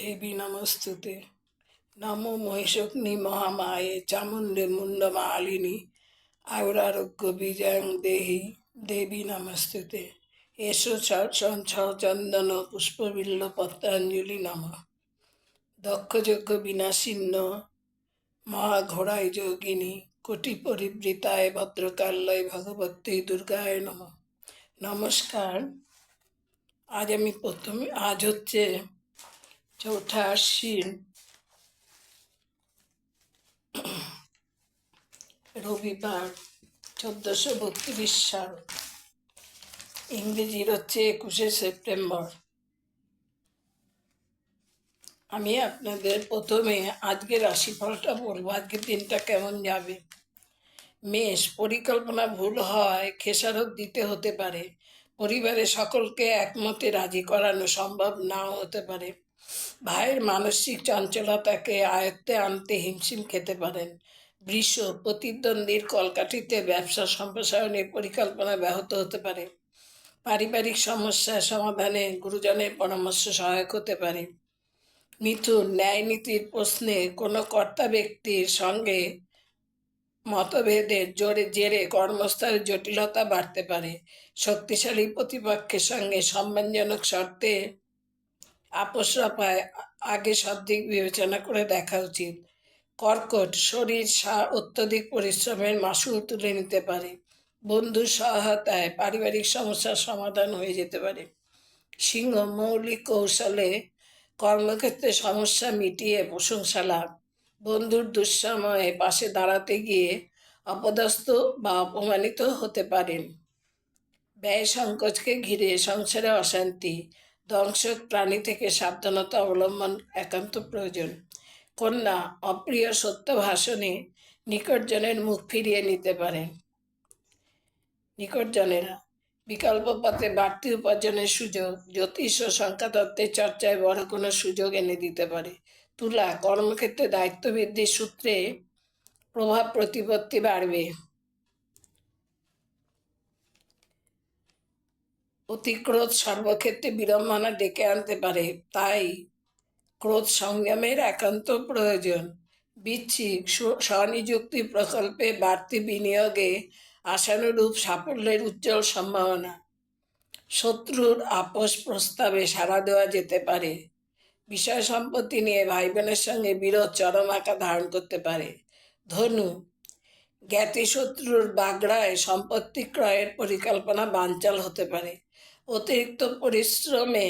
देवी नमस्तुते। नमो महिषग्नि महामाये चामुण्डे मुण्डमालिनी आयुरारोग्य विजयं देहि देवी नमस्तुते। एषो चन्दन पुष्पबिल्ल पत्राञ्जलि नमः। दक्षयज्ञ विनाशिन्न महाघोड़ाय যোগিনী कोटि परिवृताय भद्रकाल्य भगवती दुर्गाय नमः। नमस्कार। आज হচ্ছে चौथा आश्विन रविवार 1432 साल इंग्रेजिर হচ্ছে 21 সেপ্টেম্বর। আমি আপনাদের প্রথমে আজকের রাশিফলটা বলবো, আজকের দিনটা কেমন যাবে। মেষ, পরিকল্পনা ভুল হয় খেসারত দিতে হতে পারে। পরিবারের সকলকে একমতে রাজি করানো সম্ভব নাও হতে পারে। ভাইয়ের মানসিক চঞ্চলতাকে আয়ত্তে আনতে হিমশিম খেতে পারেন। বৃষ, প্রতিদ্বন্দ্বীর কলকাঠিতে ব্যবসা সম্প্রসারণের পরিকল্পনা ব্যাহত হতে পারে। পারিবারিক সমস্যা সমাধানে গুরুজনের পরামর্শ সহায়ক হতে পারে। মিথুন, ন্যায় নীতির প্রশ্নে কোনো কর্তা ব্যক্তির সঙ্গে মতভেদের জেরে কর্মস্থলে জটিলতা বাড়তে পারে। শক্তিশালী প্রতিপক্ষের সঙ্গে সম্মানজনক শর্তে আপোষ রফায় আগে সব দিক বিবেচনা করে দেখা উচিত। কর্কট, শরীর অত্যধিক পরিশ্রমের মাসুল তুলে নিতে পারে। বন্ধুর সহায়তায় পারিবারিক সমস্যার সমাধান হয়ে যেতে পারে। সিংহ, মৌলিক কৌশলে কর্মক্ষেত্রে সমস্যা মিটিয়ে প্রশংসা লাভ। বন্ধুর দুঃসময়ে পাশে দাঁড়াতে গিয়ে অপদস্থ বা অপমানিত হতে পারেন। ব্যয় সংকোচকে ঘিরে সংসারে অশান্তি। দংশক প্রাণী থেকে সাবধানতা অবলম্বন একান্ত প্রয়োজন। কন্যা, অপ্রিয় সত্য ভাষণে নিকটজনের মুখ ফিরিয়ে নিতে পারেন। নিকটজনেরা, বিকল্প পথে বাড়তি উপার্জনের সুযোগ। জ্যোতিষ ও সংখ্যাতত্ত্বের চর্চায় বড় কোনো সুযোগ এনে দিতে পারে। তুলা, কর্মক্ষেত্রে দায়িত্ব বৃদ্ধির সূত্রে প্রভাব প্রতিপত্তি বাড়বে। অতিক্রোধ সর্বক্ষেত্রে বিড়ম্বনা ডেকে আনতে পারে, তাই ক্রোধ সংযমের একান্ত প্রয়োজন। বৃশ্চিক, স্বনিযুক্তি প্রকল্পে বাড়তি বিনিয়োগে আশানুরূপ সাফল্যের উজ্জ্বল সম্ভাবনা। শত্রুর আপোষ প্রস্তাবে সাড়া দেওয়া যেতে পারে। বিষয় সম্পত্তি নিয়ে ভাই বোনের সঙ্গে বিরোধ চরম আকার ধারণ করতে পারে। ধনু, জ্ঞাতি শত্রুর বাগড়ায় সম্পত্তি ক্রয়ের পরিকল্পনা বানচাল হতে পারে। অতিরিক্ত পরিশ্রমে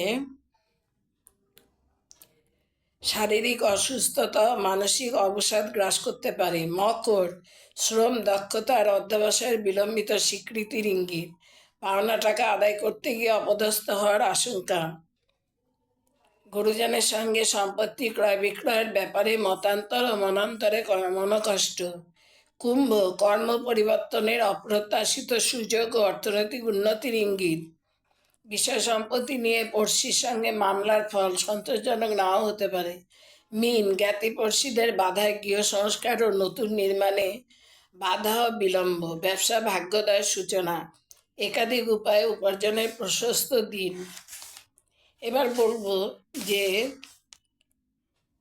শারীরিক অসুস্থতা, মানসিক অবসাদ গ্রাস করতে পারে। মকর, শ্রম দক্ষতা আর অধ্যবসায়ের বিলম্বিত স্বীকৃতির ইঙ্গিত। পাওনা টাকা আদায় করতে গিয়ে অপদস্থ হওয়ার আশঙ্কা। গুরুজনের সঙ্গে সম্পত্তি ক্রয় বিক্রয়ের ব্যাপারে মতান্তর ও মনান্তরে মনোকষ্ট। কুম্ভ, কর্ম পরিবর্তনের অপ্রত্যাশিত সুযোগ ও অর্থনৈতিক উন্নতির ইঙ্গিত। বিষয় সম্পত্তি নিয়ে পড়শির সঙ্গে মামলার ফল সন্তোষজনক নাও হতে পারে। মীন, জ্ঞাতি পড়শিদের বাধায় গৃহ সংস্কার ও নতুন নির্মাণে বাধা ও বিলম্ব। ব্যবসা ভাগ্যোদয়ের সূচনা। একাধিক উপায়ে উপার্জনের প্রশস্ত দিন। এবার বলবো যে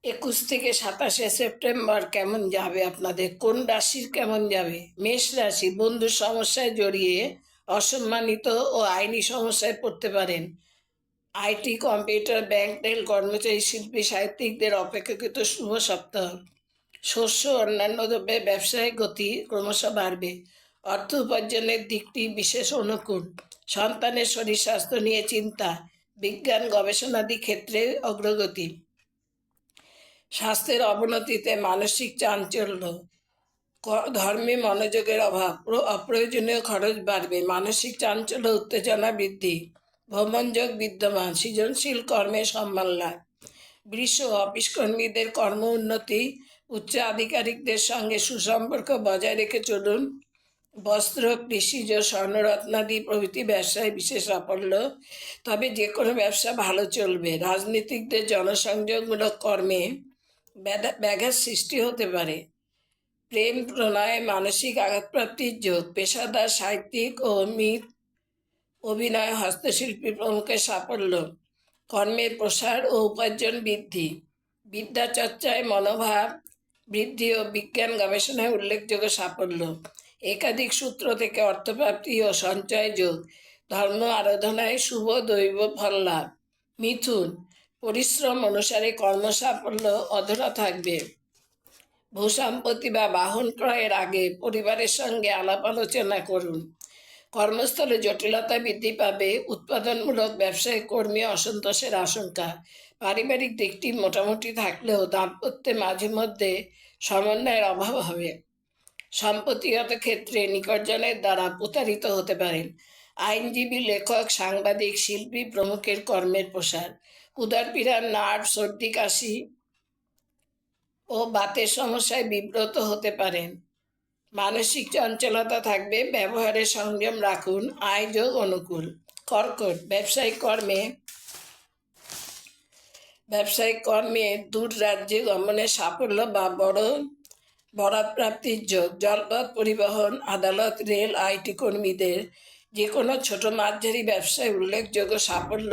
21 থেকে 27 সেপ্টেম্বর কেমন যাবে আপনাদের, কোন রাশির কেমন যাবে। মেষ রাশি, বন্ধুর সমস্যায় জড়িয়ে অসম্মানিত ও আইনি সমস্যায় পড়তে পারেন। আইটি, কম্পিউটার, ব্যাংক, রেল কর্মচারী, শিল্পী, সাহিত্যিকদের অপেক্ষাকৃত শুভ সপ্তাহ। শস্য অন্যান্য দ্রব্যে ব্যবসায়িক গতি ক্রমশ বাড়বে। অর্থ উপার্জনের দিকটি বিশেষ অনুকূল। সন্তানের শরীর স্বাস্থ্য নিয়ে চিন্তা। বিজ্ঞান গবেষণাদি ক্ষেত্রে অগ্রগতি। স্বাস্থ্যের অবনতিতে মানসিক চাঞ্চল্য। ধর্মে মনোযোগের অভাব, অপ্রয়োজনীয় খরচ বাড়বে। মানসিক চাঞ্চল্য, উত্তেজনা বৃদ্ধি। ভ্রমণযোগ বিদ্যমান, সৃজনশীল কর্মে সম্মান লাভ। বৃষ, অফিস কর্মীদের কর্ম উন্নতি। উচ্চ আধিকারিকদের সঙ্গে সুসম্পর্ক বজায় রেখে চলুন। বস্ত্র, কৃষিজ, স্বর্ণরত্নাদি প্রভৃতি ব্যবসায় বিশেষ সাফল্য, তবে যে কোনো ব্যবসা ভালো চলবে। রাজনীতিকদের জনসংযোগমূলক কর্মে ব্যাঘাত সৃষ্টি হতে পারে। প্রেম প্রণয়ে মানসিক আঘাতপ্রাপ্তির যোগ। পেশাদার, সাহিত্যিক ও অভিনয়, হস্তশিল্পী প্রমুখের সাফল্য। কর্মের প্রসার ও উপার্জন বৃদ্ধি, বিদ্যা চর্চায় মনোভাব বৃদ্ধি ও বিজ্ঞান গবেষণায় উল্লেখযোগ্য সাফল্য, একাধিক সূত্র থেকে অর্থপ্রাপ্তি ও সঞ্চয় যোগ, ধর্ম আরাধনায় শুভ দৈব ফল লাভ। মিথুন, পরিশ্রম অনুসারে কর্মসাফল্য অধরা থাকবে। ভূসম্পত্তি বা বাহন ক্রয়ের আগে পরিবারের সঙ্গে আলাপ আলোচনা করুন। কর্মস্থলে জটিলতা বৃদ্ধি পাবে, উৎপাদনমূলক ব্যবসায় কর্মী অসন্তোষের আশঙ্কা। পারিবারিক দিকটি মোটামুটি থাকলেও দাম্পত্যে মাঝে মধ্যে সমন্বয়ের অভাব হবে। সম্পত্তিগত ক্ষেত্রে নিকটজনের দ্বারা প্রতারিত হতে পারেন। আইনজীবী, লেখক, সাংবাদিক, শিল্পী প্রমুখের কর্মের প্রসার। উদরপীড়া, নার্ভ, সর্দি, কাশি ও বাতের সমস্যায় বিব্রত হতে পারেন। মানসিক চঞ্চলতা থাকবে, ব্যবহারে সংযম রাখুন। আয়যোগ অনুকূল। কর্কট, ব্যবসায়িক কর্মে দূর রাজ্যে গমনের সাফল্য বা বরাত প্রাপ্তির যোগ। জলপথ পরিবহন, আদালত, রেল, আইটি কর্মীদের যে কোনো ছোট মাঝারি ব্যবসায় উল্লেখযোগ্য সাফল্য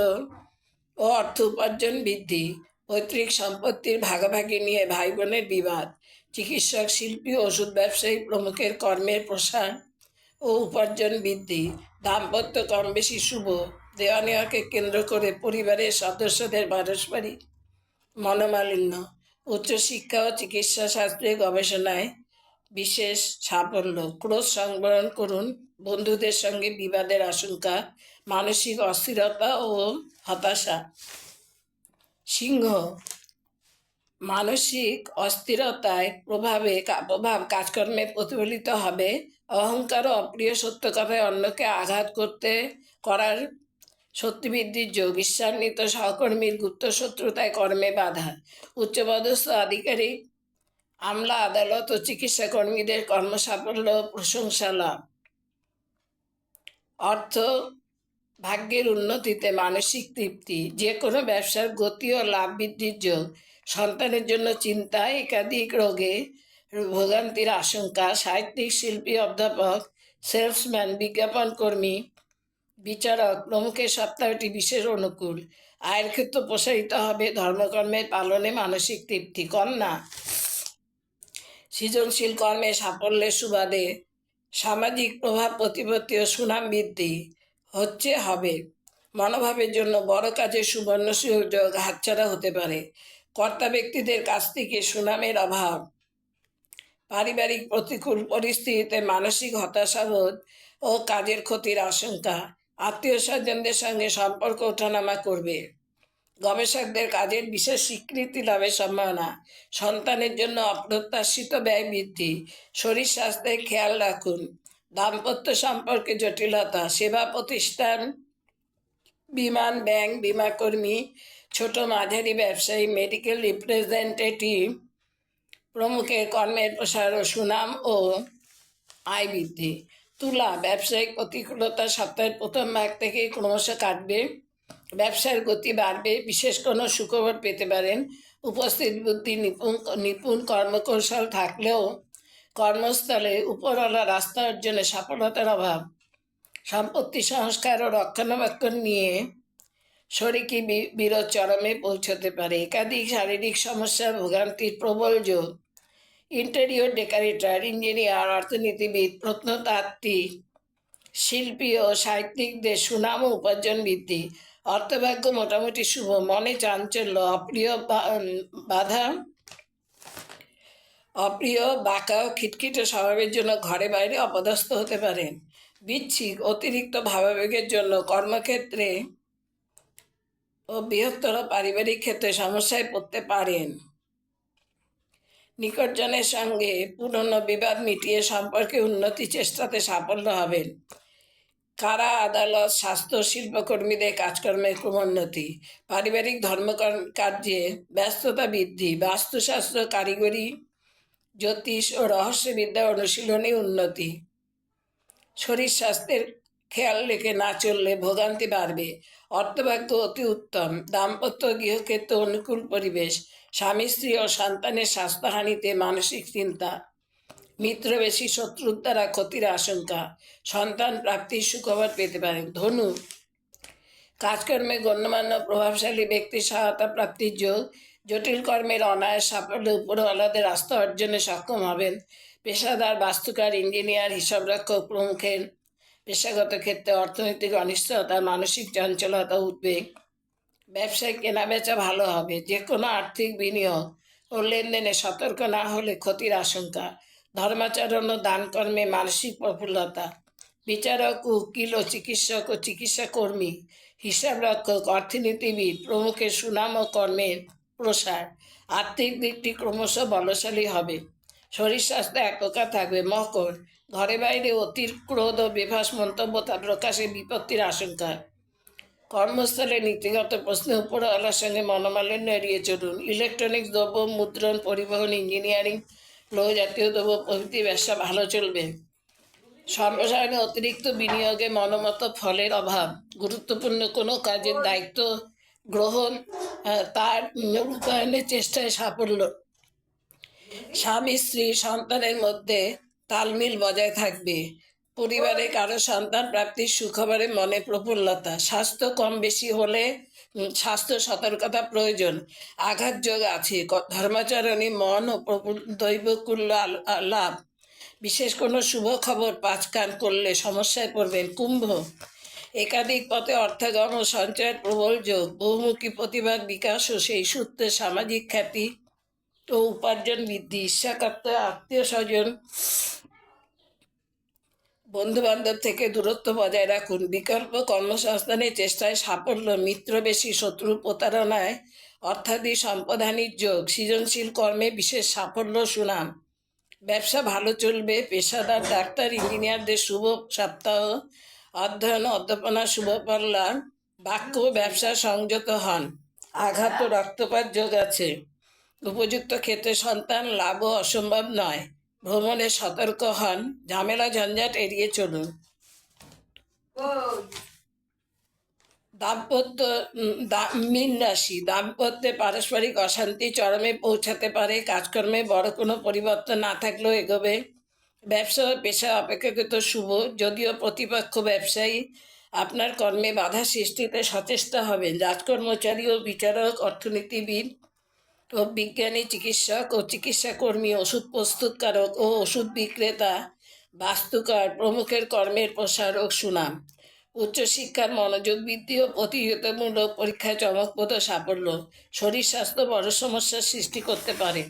ও অর্থ উপার্জন বৃদ্ধি। পৈতৃক সম্পত্তির ভাগাভাগি নিয়ে ভাই বোনের বিবাদ। চিকিৎসক, শিল্পী, ওষুধ ব্যবসায়ী প্রমুখের কর্মের প্রসার ও উপার্জন বৃদ্ধি। দাম্পত্য কম বেশি শুভ। দেওয়া নেওয়াকে কেন্দ্র করে পরিবারের সদস্যদের পারস্পরিক মনোমালিন্য। উচ্চশিক্ষা ও চিকিৎসা শাস্ত্রে গবেষণায় বিশেষ সাফল্য। ক্রোধ সংবরণ করুন। বন্ধুদের সঙ্গে বিবাদের আশঙ্কা। মানসিক অস্থিরতা ও হতাশা। সিংহ, মানসিক অস্থিরতায় প্রভাব কাজকর্মে প্রতিফলিত হবে। অহংকার ও অপ্রিয় সত্য কথায় অন্যকে আঘাত করার শক্তিবৃদ্ধির যোগ। ঈর্ষান্বিত সহকর্মীর গুপ্ত শত্রুতায় কর্মে বাধা। উচ্চপদস্থ আধিকারিক, আমলা, আদালত ও চিকিৎসা কর্মীদের কর্মসাফল্য প্রশংসা লাভ। অর্থ ভাগ্যের উন্নতিতে মানসিক তৃপ্তি। যে কোনো ব্যবসার গতি ও লাভ বৃদ্ধির যোগ। সন্তানের জন্য চিন্তা, একাধিক রোগে ভোগান্তির আশঙ্কা। সাহিত্যিক, শিল্পী, অধ্যাপক, সেলসম্যান, বিজ্ঞাপন কর্মী, বিচারক প্রমুখের সপ্তাহটি বিশেষ অনুকূল। আয়ের ক্ষেত্র প্রসারিত হবে। ধর্মকর্মের পালনে মানসিক তৃপ্তি। কন্যা, সৃজনশীল কর্মে সাফল্যের সুবাদে সামাজিক প্রভাব প্রতিপত্তি ও সুনাম বৃদ্ধি হবে। মনোভাবের জন্য বড় কাজের সুবর্ণ সুযোগ হাতছাড়া হতে পারে। কর্তা ব্যক্তিদের কাছ থেকে সুনামের অভাব। পারিবারিক প্রতিকূল পরিস্থিতিতে মানসিক হতাশাবোধ ও কাজের ক্ষতির আশঙ্কা। আত্মীয় স্বজনদের সঙ্গে সম্পর্ক ওঠানামা করবে। গবেষকদের কাজের বিশেষ স্বীকৃতি লাভের সম্ভাবনা। সন্তানের জন্য অপ্রত্যাশিত ব্যয় বৃদ্ধি। শরীর স্বাস্থ্যের খেয়াল রাখুন। দাম্পত্য সম্পর্কে জটিলতা। সেবা প্রতিষ্ঠান, বিমান, ব্যাংক, বিমাকর্মী, ছোট মাঝারি ব্যবসায়ী, মেডিকেল রিপ্রেজেন্টেটিভ প্রমুখের কর্মের প্রসার ও সুনাম ও আয় বৃদ্ধি। তুলা, ব্যবসায়িক প্রতিকূলতা সপ্তাহের প্রথম ভাগ থেকে ক্রমশ কাটবে। ব্যবসার গতি বাড়বে। বিশেষ কোনো সুখবর পেতে পারেন। উপস্থিত বুদ্ধি, নিপুণ কর্মকৌশল থাকলেও কর্মস্থলে উপরওয়ালা রাস্তা অর্জনে সফলতার অভাব। সম্পত্তি সংস্কার ও রক্ষণাবেক্ষণ নিয়ে শরিকি বিরোধ চরমে পৌঁছতে পারে। একাধিক শারীরিক সমস্যা, ভোগান্তির প্রবল যোগ। ইন্টেরিয়র ডেকোরেটর, ইঞ্জিনিয়ার, অর্থনীতিবিদ, প্রত্নতাত্ত্বিক, শিল্পী ও সাহিত্যিকদের সুনাম ও উপার্জন বৃদ্ধি। অর্থভাগ্য মোটামুটি শুভ। মনে চাঞ্চল্য, অপ্রিয় বাঁকা ও খিটখিটে স্বভাবের জন্য ঘরে বাইরে অপদস্থ হতে পারেন। বৃশ্চিক, অতিরিক্ত ভাবাবেগের জন্য কর্মক্ষেত্রে ও বৃহত্তর পারিবারিক ক্ষেত্রে সমস্যায় পড়তে পারেন। নিকটজনের সঙ্গে পুরনো বিবাদ মিটিয়ে সম্পর্কে উন্নতি চেষ্টাতে সাফল্য হবেন। কারা, আদালত, স্বাস্থ্য, শিল্পকর্মীদের কাজকর্মের ক্রমোন্নতি। পারিবারিক কার্যে ব্যস্ততা বৃদ্ধি। বাস্তুশাস্ত্র, কারিগরি, জ্যোতিষ ও রহস্যবিদ্যা অনুশীলনে উন্নতি। শরীর স্বাস্থ্যের খেয়াল রেখে না চললে ভোগান্তি বাড়বে। অর্থভাগ্য অতি উত্তম। দাম্পত্য গৃহক্ষেত্রে অনুকূল পরিবেশ। স্বামী, স্ত্রী ও সন্তানের স্বাস্থ্যহানিতে মানসিক চিন্তা। মিত্রবেশী, শত্রুর দ্বারা ক্ষতির আশঙ্কা। সন্তান প্রাপ্তির সুখবর পেতে পারেন। ধনু, কাজকর্মে গণ্যমান্য প্রভাবশালী ব্যক্তির সহায়তা প্রাপ্তির যোগ। জটিল কর্মের অনায়াস সাফল্য উপরওয়ালাদের আস্থা অর্জনে সক্ষম হবেন। পেশাদার, বাস্তুকার, ইঞ্জিনিয়ার, হিসাবরক্ষক প্রমুখের পেশাগত ক্ষেত্রে অর্থনৈতিক অনিশ্চয়তা, মানসিক চঞ্চলতা, উদ্বেগ। ব্যবসায় কেনাবেচা ভালো হবে। যে কোনো আর্থিক বিনিয়োগ ও লেনদেনে সতর্ক না হলে ক্ষতির আশঙ্কা। ধর্মাচরণ ও দানকর্মে মানসিক প্রফুল্লতা। বিচারক, উকিল ও চিকিৎসা কর্মী, হিসাবরক্ষক, অর্থনীতিবিদ প্রমুখের সুনাম ও কর্মের প্রসার। আর্থিক দিকটি ক্রমশ বলশালী হবে। শরীর স্বাস্থ্য একপ্রকার থাকবে। মকর, ঘরে বাইরে অতির ক্রোধ ও বেফাস মন্তব্য তা প্রকাশে বিপত্তির আশঙ্কা। কর্মস্থলে নীতিগত প্রশ্নে উপরওয়ালার সঙ্গে মনোমালিন্য এড়িয়ে চলুন। ইলেকট্রনিক্স দ্রব্য, মুদ্রণ, পরিবহন, ইঞ্জিনিয়ারিং, লৌহ জাতীয় দ্রব্য প্রভৃতি ব্যবসা ভালো চলবে। সম্প্রসারণে অতিরিক্ত বিনিয়োগে মনোমত ফলের অভাব। গুরুত্বপূর্ণ কোনো কাজের দায়িত্ব গ্রহণ, তার রূপায়ণের চেষ্টায় সাফল্য। স্বামী স্ত্রী সন্তানের মধ্যে তালমিল বজায় থাকবে। পরিবারে কারো সন্তান প্রাপ্তির সুখবরে মনে প্রফুল্লতা। স্বাস্থ্য কম বেশি হলে স্বাস্থ্য সতর্কতা প্রয়োজন। আঘাত যোগ আছে। ধর্মাচরণে মন ও দৈবকুল্য লাভ। বিশেষ কোনো শুভ খবর পাঁচকান করলে সমস্যায় পড়বেন। কুম্ভ, একাধিক পথে অর্থাগম ও সঞ্চয়ের প্রবল যোগ। বহুমুখী প্রতিভার বিকাশ ও সেই সূত্রে সামাজিক খ্যাতি ও উপার্জন বৃদ্ধি। ঈর্ষাকাত্ত আত্মীয় স্বজন, বন্ধুবান্ধব থেকে দূরত্ব বজায় রাখুন। বিকল্প কর্মসংস্থানের চেষ্টায় সাফল্য। মিত্র বেশি, শত্রু প্রতারণায় অর্থাদি সম্পদহানির যোগ। সৃজনশীল কর্মে বিশেষ সাফল্য, সুনাম। ব্যবসা ভালো চলবে। পেশাদার, ডাক্তার, ইঞ্জিনিয়ারদের শুভ সপ্তাহ। অধ্যয়ন অধ্যাপনা শুভ পাল্লা। বাক্য ব্যবসা সংযত হন। আঘাত ও রক্তপাত যোগ আছে। উপযুক্ত ক্ষেত্রে সন্তান লাভও অসম্ভব নয়। ভ্রমণে সতর্ক হন। ঝামেলা ঝঞ্ঝাট এড়িয়ে চলুন। দাম্পত্য, মীন রাশি, দাম্পত্যে পারস্পরিক অশান্তি চরমে পৌঁছাতে পারে। কাজকর্মে বড় কোনো পরিবর্তন না থাকলেও এগোবে। ব্যবসা পেশা অপেক্ষাকৃত শুভ, যদিও প্রতিপক্ষ ব্যবসায়ী আপনার কর্মে বাধা সৃষ্টিতে সচেষ্ট হবেন। রাজকর্মচারী ও বিচারক, অর্থনীতিবিদ ও বিজ্ঞানী, চিকিৎসক ও চিকিৎসা কর্মী, ওষুধ প্রস্তুতকারক ও ওষুধ বিক্রেতা, বাস্তুকার প্রমুখের কর্মের প্রসার ও সুনাম। উচ্চশিক্ষার মনোযোগ বৃদ্ধি ও প্রতিযোগিতামূলক পরীক্ষায় চমকপ্রদ সাফল্য। শরীর স্বাস্থ্য বড় সমস্যার সৃষ্টি করতে পারে।